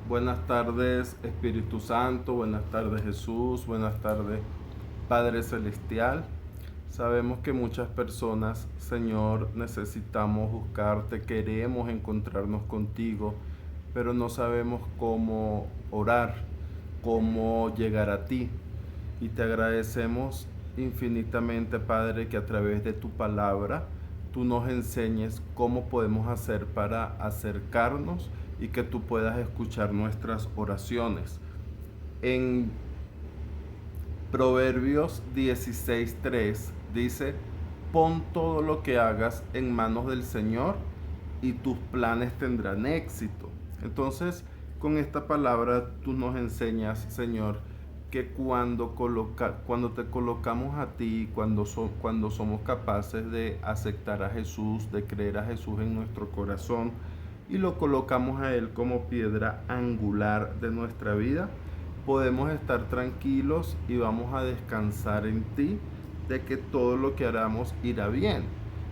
Buenas tardes, Espíritu Santo, buenas tardes, Jesús, buenas tardes, Padre Celestial. Sabemos que muchas personas, Señor, necesitamos buscarte, queremos encontrarnos contigo, pero no sabemos cómo orar, cómo llegar a ti. Y te agradecemos infinitamente, Padre, que a través de tu palabra tú nos enseñes cómo podemos hacer para acercarnos y que tú puedas escuchar nuestras oraciones. En Proverbios 16:3 dice: pon todo lo que hagas en manos del Señor y tus planes tendrán éxito. Entonces, con esta palabra tú nos enseñas, Señor, que cuando te colocamos a ti, cuando somos capaces de aceptar a Jesús, de creer a Jesús en nuestro corazón y lo colocamos a Él como piedra angular de nuestra vida, podemos estar tranquilos y vamos a descansar en ti de que todo lo que hagamos irá bien.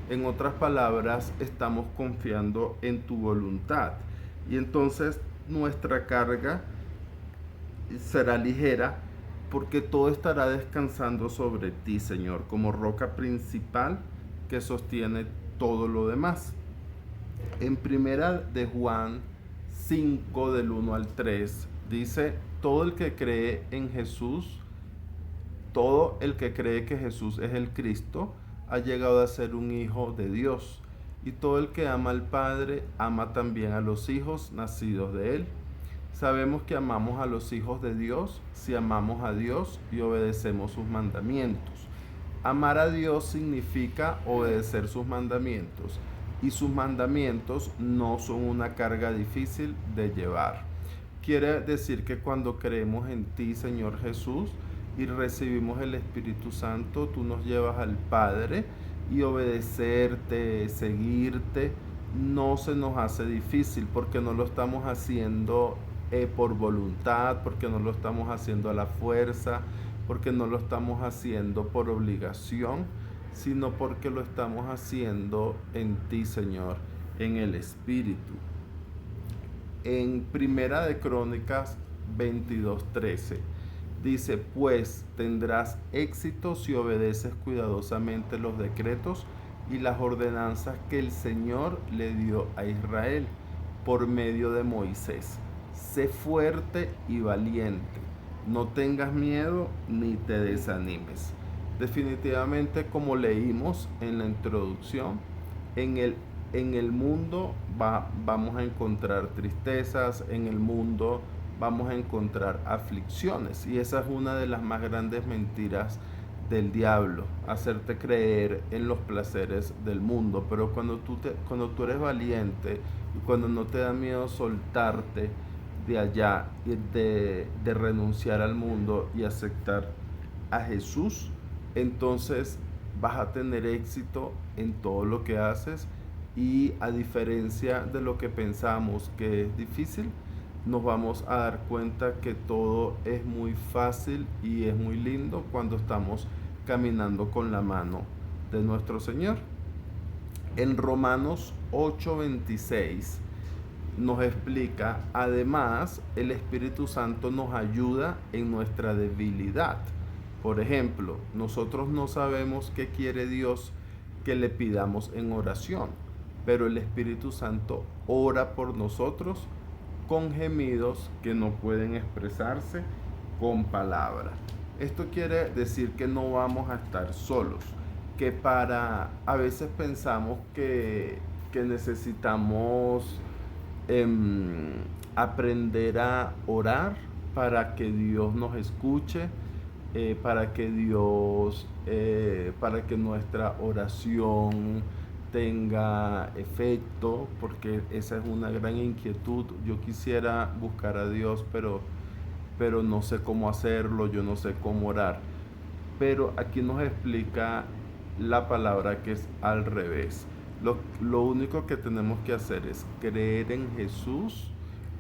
En otras palabras, estamos confiando en tu voluntad. Y entonces nuestra carga será ligera porque todo estará descansando sobre ti, Señor, como roca principal que sostiene todo lo demás. En primera de Juan 5 del 1 al 3 dice: todo el que cree en Jesús, todo el que cree que Jesús es el Cristo, ha llegado a ser un hijo de Dios. Y todo el que ama al Padre, ama también a los hijos nacidos de Él. Sabemos que amamos a los hijos de Dios si amamos a Dios y obedecemos sus mandamientos. Amar a Dios significa obedecer sus mandamientos, y sus mandamientos no son una carga difícil de llevar. Quiere decir que cuando creemos en ti, Señor Jesús, y recibimos el Espíritu Santo, tú nos llevas al Padre, y obedecerte, seguirte, no se nos hace difícil porque no lo estamos haciendo por voluntad, porque no lo estamos haciendo a la fuerza, porque no lo estamos haciendo por obligación, sino porque lo estamos haciendo en ti, Señor, en el Espíritu. En Primera de Crónicas 22:13 dice: pues tendrás éxito si obedeces cuidadosamente los decretos y las ordenanzas que el Señor le dio a Israel por medio de Moisés. Sé fuerte y valiente, no tengas miedo ni te desanimes. Definitivamente, como leímos en la introducción, en el mundo vamos a encontrar tristezas, en el mundo vamos a encontrar aflicciones, y esa es una de las más grandes mentiras del diablo, hacerte creer en los placeres del mundo. Pero cuando tú eres valiente y cuando no te da miedo soltarte de allá y de renunciar al mundo y aceptar a Jesús, entonces vas a tener éxito en todo lo que haces. Y a diferencia de lo que pensamos que es difícil, nos vamos a dar cuenta que todo es muy fácil y es muy lindo cuando estamos caminando con la mano de nuestro Señor. En Romanos 8:26 nos explica: además, el Espíritu Santo nos ayuda en nuestra debilidad. Por ejemplo, nosotros no sabemos qué quiere Dios que le pidamos en oración, pero el Espíritu Santo ora por nosotros con gemidos que no pueden expresarse con palabras. Esto quiere decir que no vamos a estar solos, que a veces pensamos que necesitamos aprender a orar para que Dios nos escuche, para que nuestra oración tenga efecto, porque esa es una gran inquietud. Yo quisiera buscar a Dios, pero no sé cómo hacerlo, yo no sé cómo orar. Pero aquí nos explica la palabra que es al revés. Lo único que tenemos que hacer es creer en Jesús,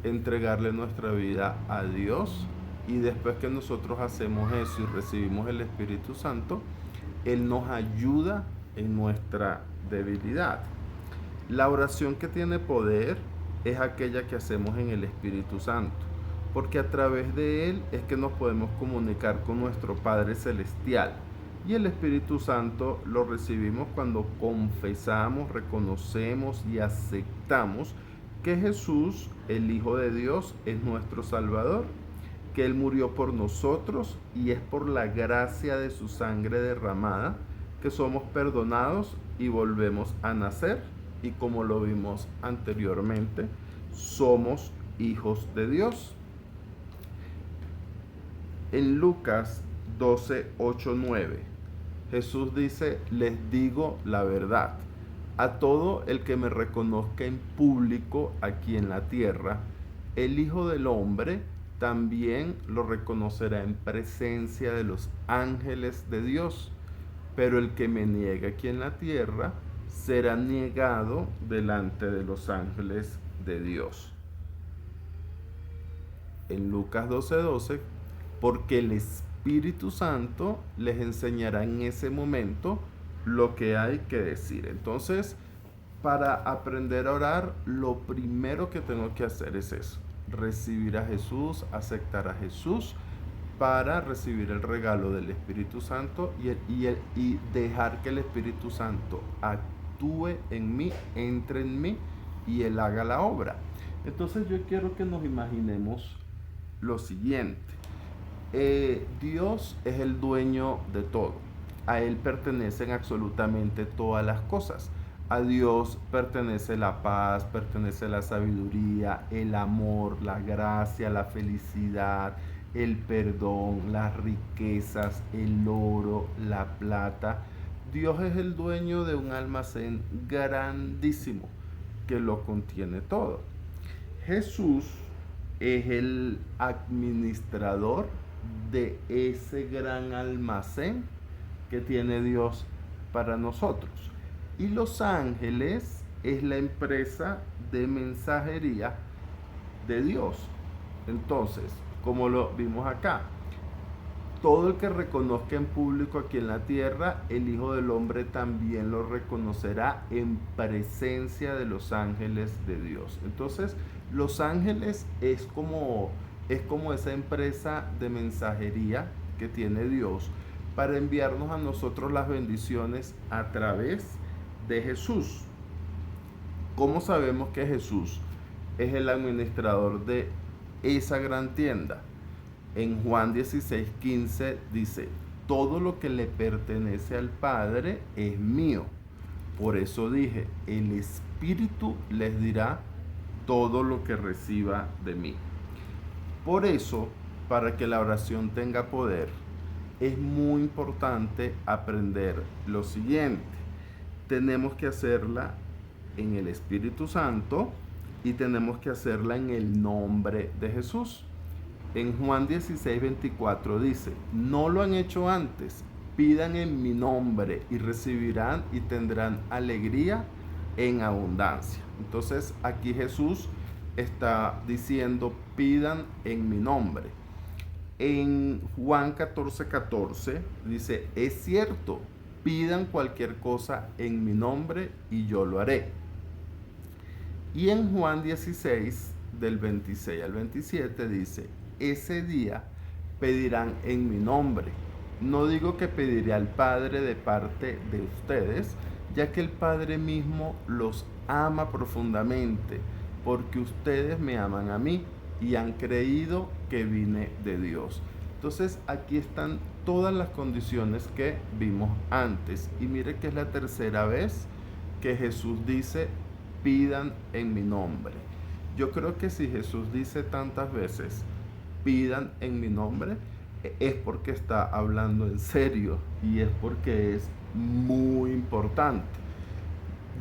entregarle nuestra vida a Dios, y después que nosotros hacemos eso y recibimos el Espíritu Santo, Él nos ayuda en nuestra debilidad. La oración que tiene poder es aquella que hacemos en el Espíritu Santo, porque a través de Él es que nos podemos comunicar con nuestro Padre Celestial. Y el Espíritu Santo lo recibimos cuando confesamos, reconocemos y aceptamos que Jesús, el Hijo de Dios, es nuestro Salvador, que Él murió por nosotros y es por la gracia de su sangre derramada que somos perdonados y volvemos a nacer, y como lo vimos anteriormente, somos hijos de Dios. En Lucas 12, 8, 9, Jesús dice: les digo la verdad, a todo el que me reconozca en público aquí en la tierra, el Hijo del Hombre también lo reconocerá en presencia de los ángeles de Dios. Pero el que me niegue aquí en la tierra será negado delante de los ángeles de Dios. En Lucas 12:12, porque el Espíritu Santo les enseñará en ese momento lo que hay que decir. Entonces, para aprender a orar, lo primero que tengo que hacer es eso: recibir a Jesús, aceptar a Jesús, para recibir el regalo del Espíritu Santo y dejar que el Espíritu Santo actúe en mí, entre en mí y Él haga la obra. Entonces yo quiero que nos imaginemos lo siguiente. Dios es el dueño de todo. A Él pertenecen absolutamente todas las cosas. A Dios pertenece la paz, pertenece la sabiduría, el amor, la gracia, la felicidad, el perdón, las riquezas, el oro, la plata. Dios es el dueño de un almacén grandísimo que lo contiene todo. Jesús es el administrador de ese gran almacén que tiene Dios para nosotros. Y los ángeles es la empresa de mensajería de Dios. Entonces, como lo vimos acá, todo el que reconozca en público aquí en la tierra, el Hijo del Hombre también lo reconocerá en presencia de los ángeles de Dios. Entonces, los ángeles es como esa empresa de mensajería que tiene Dios para enviarnos a nosotros las bendiciones a través de Jesús. ¿Cómo sabemos que Jesús es el administrador de esa gran tienda? En Juan 16:15 dice: todo lo que le pertenece al Padre es mío. Por eso dije: el Espíritu les dirá todo lo que reciba de mí. Por eso, para que la oración tenga poder, es muy importante aprender lo siguiente: tenemos que hacerla en el Espíritu Santo y tenemos que hacerla en el nombre de Jesús. En Juan 16:24 dice: no lo han hecho antes, pidan en mi nombre y recibirán y tendrán alegría en abundancia. Entonces aquí Jesús está diciendo: pidan en mi nombre. En Juan 14:14 dice: es cierto, pidan cualquier cosa en mi nombre y yo lo haré. Y en Juan 16, del 26 al 27 dice: ese día pedirán en mi nombre. No digo que pediré al Padre de parte de ustedes, ya que el Padre mismo los ama profundamente, porque ustedes me aman a mí y han creído que vine de Dios. Entonces aquí están todas las condiciones que vimos antes. Y mire que es la tercera vez que Jesús dice: pidan en mi nombre. Yo creo que si Jesús dice tantas veces: pidan en mi nombre, es porque está hablando en serio y es porque es muy importante,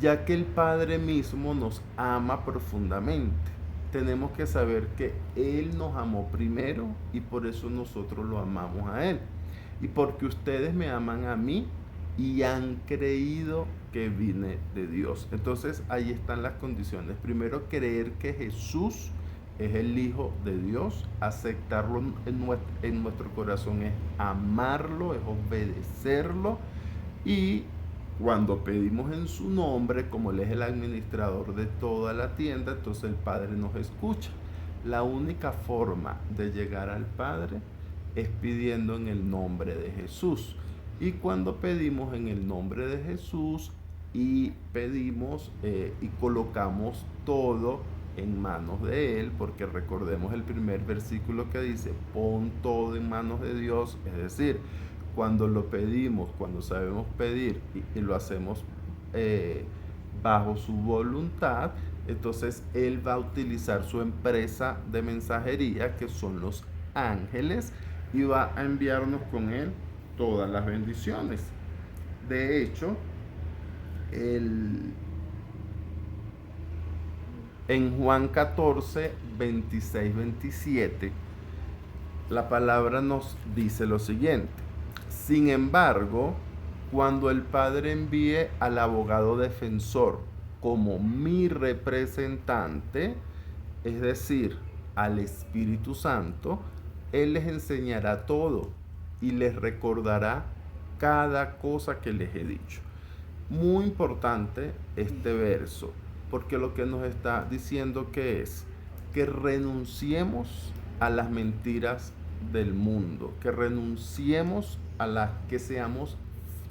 ya que el Padre mismo nos ama profundamente. Tenemos que saber que Él nos amó primero y por eso nosotros lo amamos a Él. Y porque ustedes me aman a mí y han creído que vine de Dios. Entonces ahí están las condiciones. Primero, creer que Jesús es el Hijo de Dios. Aceptarlo en nuestro corazón es amarlo, es obedecerlo. Y Cuando pedimos en su nombre, como Él es el administrador de toda la tienda, entonces el Padre nos escucha. La única forma de llegar al Padre es pidiendo en el nombre de Jesús. Y cuando pedimos en el nombre de Jesús y pedimos y colocamos todo en manos de Él, porque recordemos el primer versículo que dice, pon todo en manos de Dios, es decir, cuando lo pedimos, cuando sabemos pedir y lo hacemos bajo su voluntad, entonces Él va a utilizar su empresa de mensajería, que son los ángeles, y va a enviarnos con Él todas las bendiciones. De hecho, en Juan 14, 26, 27, la palabra nos dice lo siguiente. Sin embargo, cuando el Padre envíe al abogado defensor como mi representante, es decir, al Espíritu Santo, Él les enseñará todo y les recordará cada cosa que les he dicho. Muy importante este verso, porque lo que nos está diciendo que es que renunciemos a las mentiras del mundo, que renunciemos a las que seamos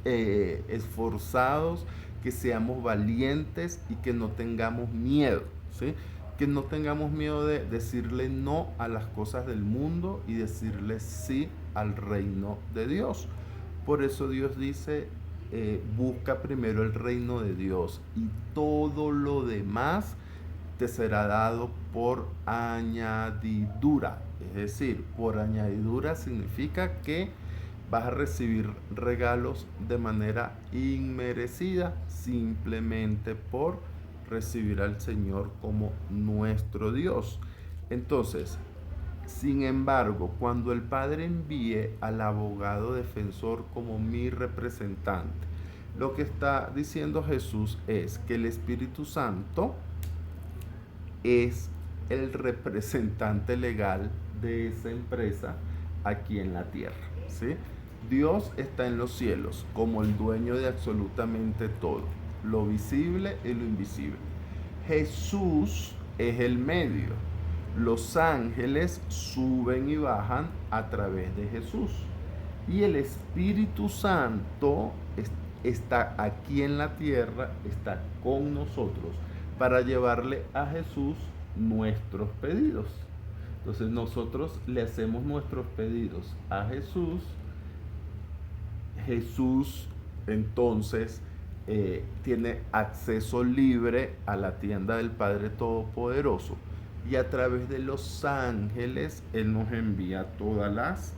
esforzados, que seamos valientes y que no tengamos miedo, ¿sí? Que no tengamos miedo de decirle no a las cosas del mundo y decirle sí al reino de Dios. Por eso Dios dice, busca primero el reino de Dios y todo lo demás te será dado por añadidura. Es decir, por añadidura significa que vas a recibir regalos de manera inmerecida simplemente por recibir al Señor como nuestro Dios. Entonces, sin embargo, cuando el Padre envíe al abogado defensor como mi representante, lo que está diciendo Jesús es que el Espíritu Santo es el representante legal de esa empresa aquí en la tierra, ¿sí? Dios está en los cielos como el dueño de absolutamente todo, lo visible y lo invisible. Jesús es el medio. Los ángeles suben y bajan a través de Jesús. Y el Espíritu Santo está aquí en la tierra, está con nosotros para llevarle a Jesús nuestros pedidos. Entonces nosotros le hacemos nuestros pedidos a Jesús. Jesús entonces tiene acceso libre a la tienda del Padre Todopoderoso y a través de los ángeles Él nos envía todas las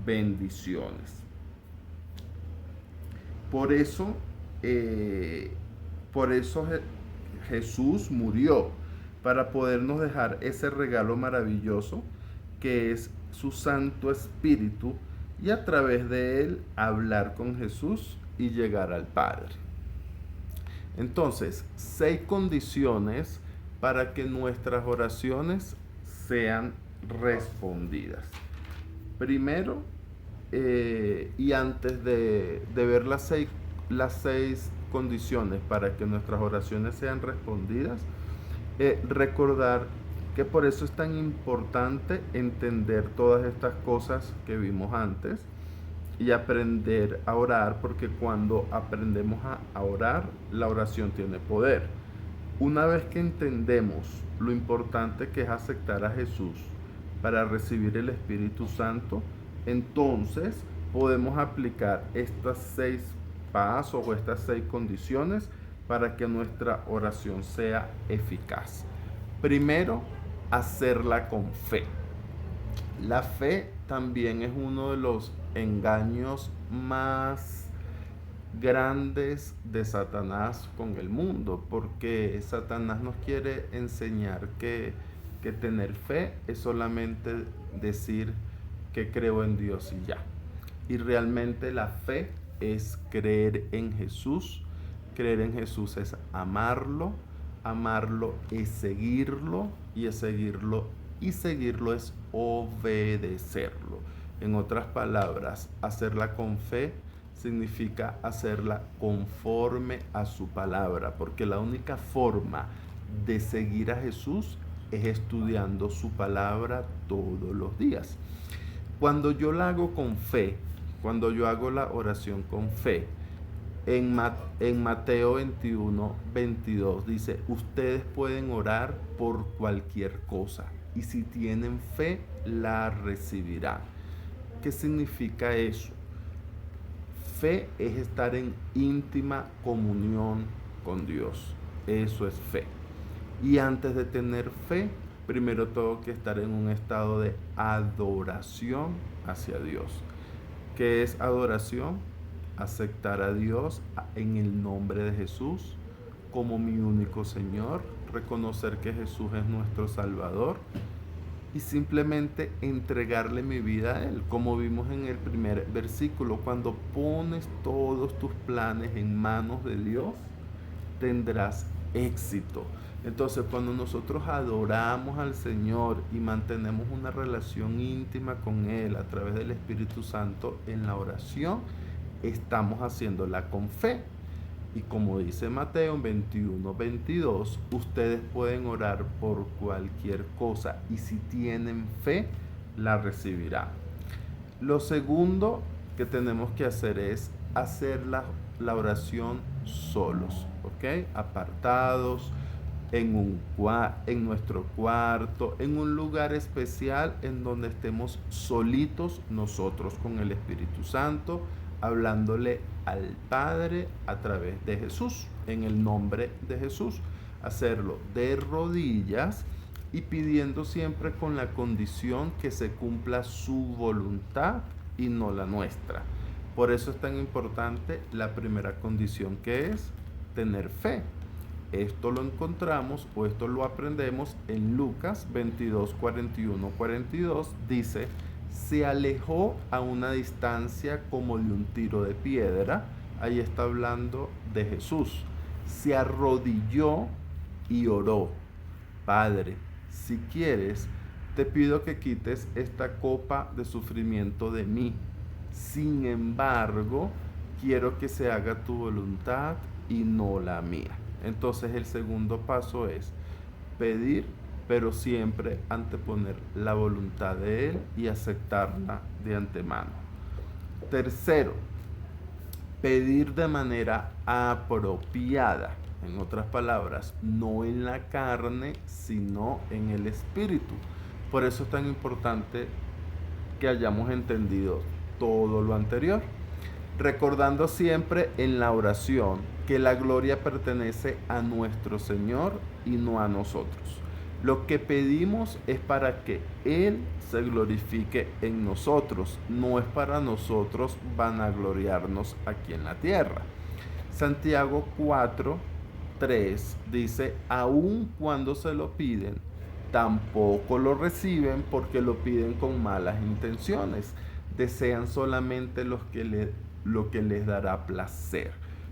bendiciones. Por eso Jesús murió para podernos dejar ese regalo maravilloso que es su Santo Espíritu y a través de él hablar con Jesús y llegar al Padre. Entonces, 6 condiciones para que nuestras oraciones sean respondidas. Primero, y antes de ver las seis condiciones para que nuestras oraciones sean respondidas, recordar que por eso es tan importante entender todas estas cosas que vimos antes y aprender a orar, porque cuando aprendemos a orar, la oración tiene poder. Una vez que entendemos lo importante que es aceptar a Jesús para recibir el Espíritu Santo, entonces podemos aplicar estas 6 pasos o estas 6 condiciones para que nuestra oración sea eficaz. Primero, hacerla con fe. La fe también es uno de los engaños más grandes de Satanás con el mundo, porque Satanás nos quiere enseñar que tener fe es solamente decir que creo en Dios y ya. Y realmente la fe es creer en Jesús. Creer en Jesús es amarlo, amarlo es seguirlo y seguirlo es obedecerlo. En otras palabras, hacerla con fe significa hacerla conforme a su palabra, porque la única forma de seguir a Jesús es estudiando su palabra todos los días. Cuando yo la hago con fe, cuando yo hago la oración con fe, en Mateo 21, 22 dice, ustedes pueden orar por cualquier cosa y si tienen fe, la recibirán. ¿Qué significa eso? Fe es estar en íntima comunión con Dios. Eso es fe. Y antes de tener fe, primero tengo que estar en un estado de adoración hacia Dios. ¿Qué es adoración? Aceptar a Dios en el nombre de Jesús como mi único Señor, reconocer que Jesús es nuestro Salvador y simplemente entregarle mi vida a Él, como vimos en el primer versículo. Cuando pones todos tus planes en manos de Dios, tendrás éxito. Entonces, cuando nosotros adoramos al Señor y mantenemos una relación íntima con Él a través del Espíritu Santo en la oración, estamos haciéndola con fe. Y como dice Mateo 21, 22, ustedes pueden orar por cualquier cosa y si tienen fe, la recibirán. Lo segundo que tenemos que hacer es hacer la oración solos, ¿ok? Apartados, en nuestro cuarto, en un lugar especial en donde estemos solitos nosotros con el Espíritu Santo, hablándole al Padre a través de Jesús, en el nombre de Jesús. Hacerlo de rodillas y pidiendo siempre con la condición que se cumpla su voluntad y no la nuestra. Por eso es tan importante la primera condición, que es tener fe. Esto lo encontramos o esto lo aprendemos en Lucas 22, 41, 42. Dice, se alejó a una distancia como de un tiro de piedra. Ahí está hablando de Jesús. Se arrodilló y oró. Padre, si quieres, te pido que quites esta copa de sufrimiento de mí. Sin embargo, quiero que se haga tu voluntad y no la mía. Entonces el segundo paso es pedir, pero siempre anteponer la voluntad de Él y aceptarla de antemano. Tercero, pedir de manera apropiada. En otras palabras, no en la carne, sino en el espíritu. Por eso es tan importante que hayamos entendido todo lo anterior, recordando siempre en la oración que la gloria pertenece a nuestro Señor y no a nosotros. Lo que pedimos es para que Él se glorifique en nosotros, no es para nosotros vanagloriarnos aquí en la tierra. Santiago 4, 3 dice, aun cuando se lo piden, tampoco lo reciben porque lo piden con malas intenciones. Desean solamente lo que les dará placer.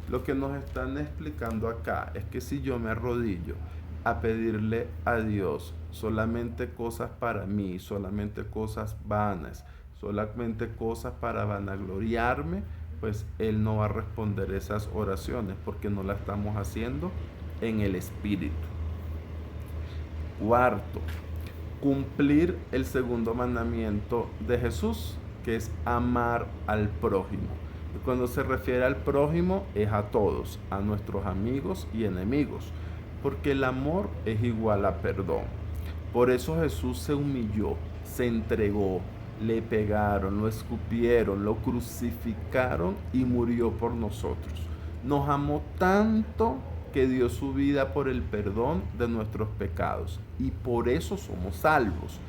Lo que nos están explicando acá es que si yo me arrodillo a pedirle a Dios solamente cosas para mí, solamente cosas vanas, solamente cosas para vanagloriarme, pues Él no va a responder esas oraciones porque no las estamos haciendo en el Espíritu. Cuarto, cumplir el segundo mandamiento de Jesús, que es amar al prójimo. Y cuando se refiere al prójimo es a todos, a nuestros amigos y enemigos, porque el amor es igual a perdón. Por eso Jesús se humilló, se entregó, le pegaron, lo escupieron, lo crucificaron y murió por nosotros. Nos amó tanto que dio su vida por el perdón de nuestros pecados y por eso somos salvos.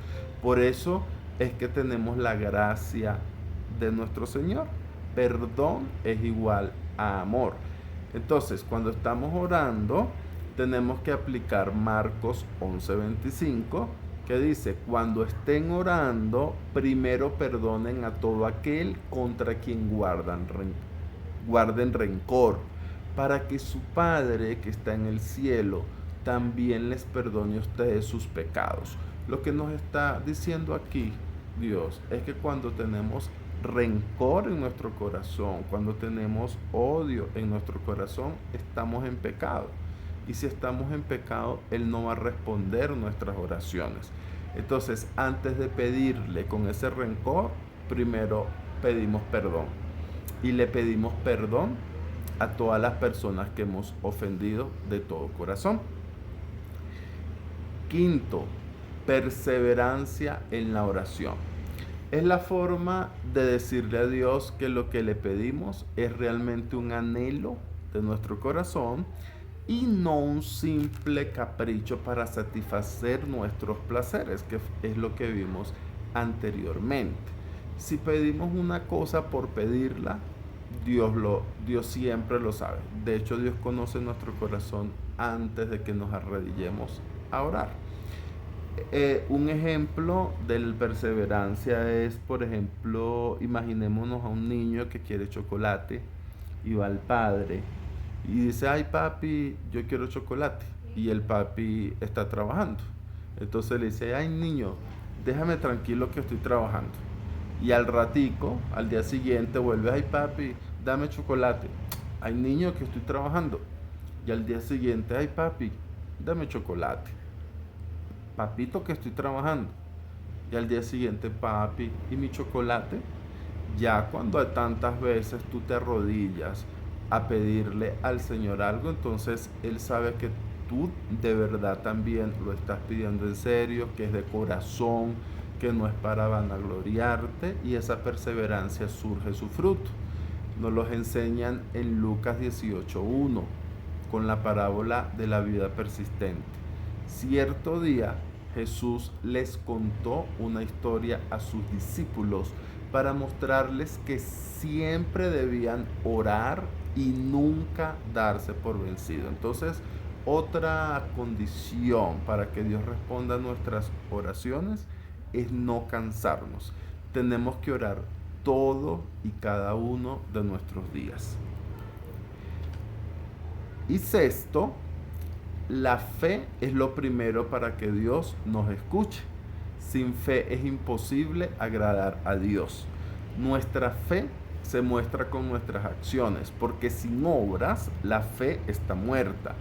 Por eso es que tenemos la gracia de nuestro Señor. Perdón es igual a amor. Entonces, cuando estamos orando, tenemos que aplicar Marcos 11:25, que dice, cuando estén orando, primero perdonen a todo aquel contra quien guarden rencor, para que su Padre que está en el cielo también les perdone a ustedes sus pecados. Lo que nos está diciendo aquí Dios es que cuando tenemos rencor en nuestro corazón, cuando tenemos odio en nuestro corazón, estamos en pecado. Y si estamos en pecado, Él no va a responder nuestras oraciones. Entonces, antes de pedirle con ese rencor, primero pedimos perdón. Y le pedimos perdón a todas las personas que hemos ofendido de todo corazón. Quinto, perseverancia en la oración. Es la forma de decirle a Dios que lo que le pedimos es realmente un anhelo de nuestro corazón y no un simple capricho para satisfacer nuestros placeres, que es lo que vimos anteriormente. Si pedimos una cosa por pedirla, Dios siempre lo sabe. De hecho, Dios conoce nuestro corazón antes de que nos arrodillemos a orar. Un ejemplo de la perseverancia es, por ejemplo, imaginémonos a un niño que quiere chocolate y va al padre y dice, ay papi, yo quiero chocolate. Y el papi está trabajando. Entonces le dice, ay niño, déjame tranquilo que estoy trabajando. Y al ratico, al día siguiente, vuelve, ay papi, dame chocolate. Ay niño, que estoy trabajando. Y al día siguiente, ay papi, dame chocolate. Papito, que estoy trabajando. Y al día siguiente, papi, ¿y mi chocolate? Ya cuando tantas veces tú te arrodillas a pedirle al Señor algo, entonces Él sabe que tú de verdad también lo estás pidiendo en serio, que es de corazón, que no es para vanagloriarte, y esa perseverancia surge su fruto. Nos los enseñan en Lucas 18:1 con la parábola de la vida persistente. Cierto día Jesús les contó una historia a sus discípulos para mostrarles que siempre debían orar y nunca darse por vencido. Entonces, otra condición para que Dios responda a nuestras oraciones es no cansarnos. Tenemos que orar todo y cada uno de nuestros días. Y sexto, la fe es lo primero para que Dios nos escuche. Sin fe es imposible agradar a Dios. Nuestra fe se muestra con nuestras acciones, porque sin obras la fe está muerta.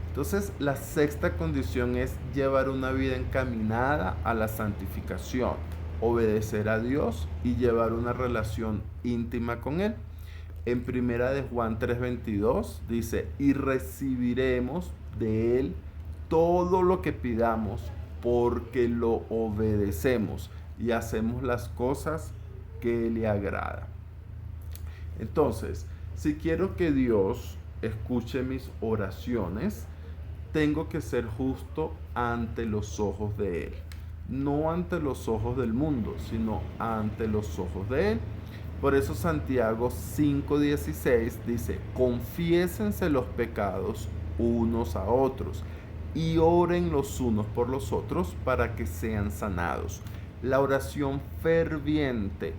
Entonces, la sexta condición es llevar una vida encaminada a la santificación, obedecer a Dios y llevar una relación íntima con Él. En primera de Juan 3:22 dice, y recibiremos de Él todo lo que pidamos porque lo obedecemos y hacemos las cosas que le agrada. Entonces, si quiero que Dios escuche mis oraciones, tengo que ser justo ante los ojos de Él. No ante los ojos del mundo, sino ante los ojos de Él. Por eso Santiago 5:16 dice, confiésense los pecados unos a otros y oren los unos por los otros para que sean sanados. La oración ferviente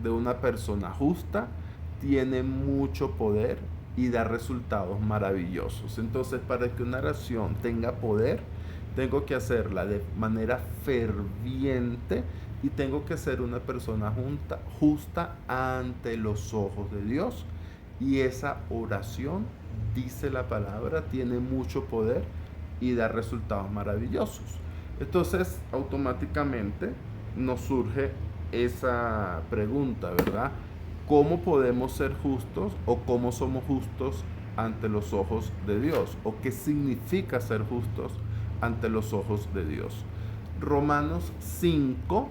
de una persona justa tiene mucho poder y da resultados maravillosos. Entonces, para que una oración tenga poder, tengo que hacerla de manera ferviente y tengo que ser una persona justa ante los ojos de Dios. Y esa oración, dice la palabra, tiene mucho poder y da resultados maravillosos. Entonces, automáticamente nos surge esa pregunta, ¿verdad? ¿Cómo podemos ser justos o cómo somos justos ante los ojos de Dios? ¿O qué significa ser justos ante los ojos de Dios? Romanos 5,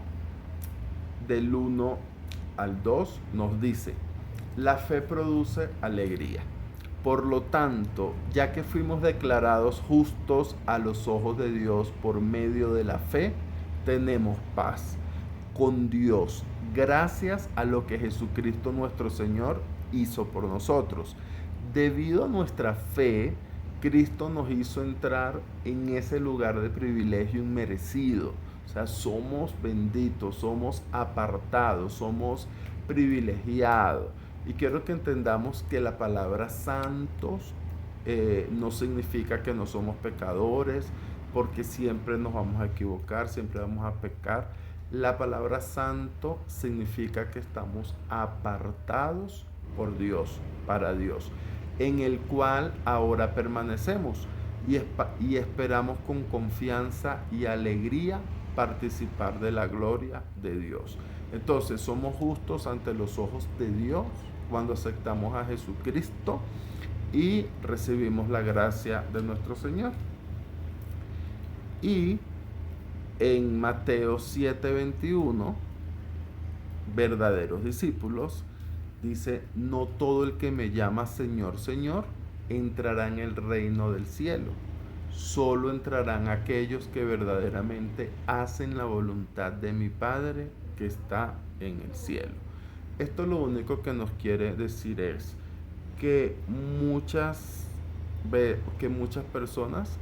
del 1 al 2, nos dice, la fe produce alegría. Por lo tanto, ya que fuimos declarados justos a los ojos de Dios por medio de la fe, tenemos paz con Dios, gracias a lo que Jesucristo nuestro Señor hizo por nosotros. Debido a nuestra fe, Cristo nos hizo entrar en ese lugar de privilegio inmerecido. O sea, somos benditos, somos apartados, somos privilegiados. Y quiero que entendamos que la palabra santos no significa que no somos pecadores, porque siempre nos vamos a equivocar, siempre vamos a pecar. La palabra santo significa que estamos apartados por Dios, para Dios, en el cual ahora permanecemos y esperamos con confianza y alegría participar de la gloria de Dios. Entonces somos justos ante los ojos de Dios cuando aceptamos a Jesucristo y recibimos la gracia de nuestro Señor. Y en Mateo 7:21, verdaderos discípulos, dice, no todo el que me llama Señor, Señor, entrará en el reino del cielo. Solo entrarán aquellos que verdaderamente hacen la voluntad de mi Padre que está en el cielo. Esto lo único que nos quiere decir es que muchas personas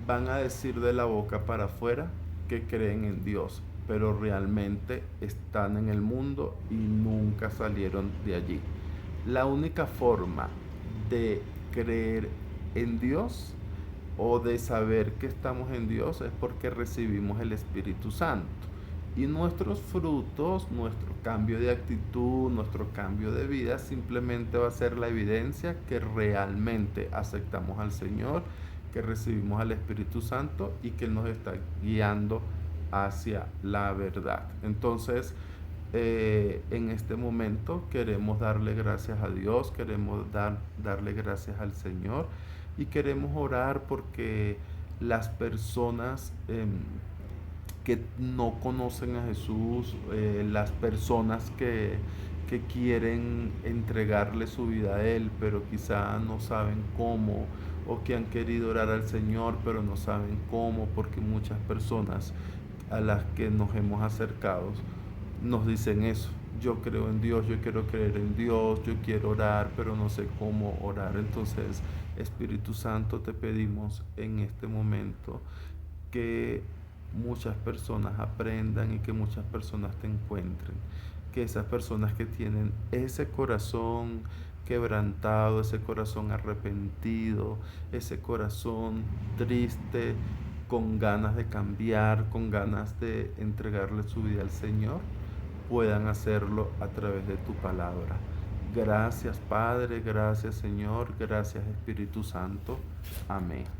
van a decir de la boca para afuera que creen en Dios, pero realmente están en el mundo y nunca salieron de allí. La única forma de creer en Dios o de saber que estamos en Dios es porque recibimos el Espíritu Santo. Y nuestros frutos, nuestro cambio de actitud, nuestro cambio de vida, simplemente va a ser la evidencia que realmente aceptamos al Señor, que recibimos al Espíritu Santo y que Él nos está guiando hacia la verdad. Entonces, en este momento queremos darle gracias a Dios, queremos darle gracias al Señor y queremos orar porque las personas que no conocen a Jesús, las personas que quieren entregarle su vida a Él, pero quizá no saben cómo, o que han querido orar al Señor, pero no saben cómo, porque muchas personas a las que nos hemos acercado nos dicen eso. Yo creo en Dios, yo quiero creer en Dios, yo quiero orar, pero no sé cómo orar. Entonces, Espíritu Santo, te pedimos en este momento que muchas personas aprendan y que muchas personas te encuentren. Que esas personas que tienen ese corazón quebrantado, ese corazón arrepentido, ese corazón triste, con ganas de cambiar, con ganas de entregarle su vida al Señor, puedan hacerlo a través de tu palabra. Gracias Padre, gracias Señor, gracias Espíritu Santo. Amén.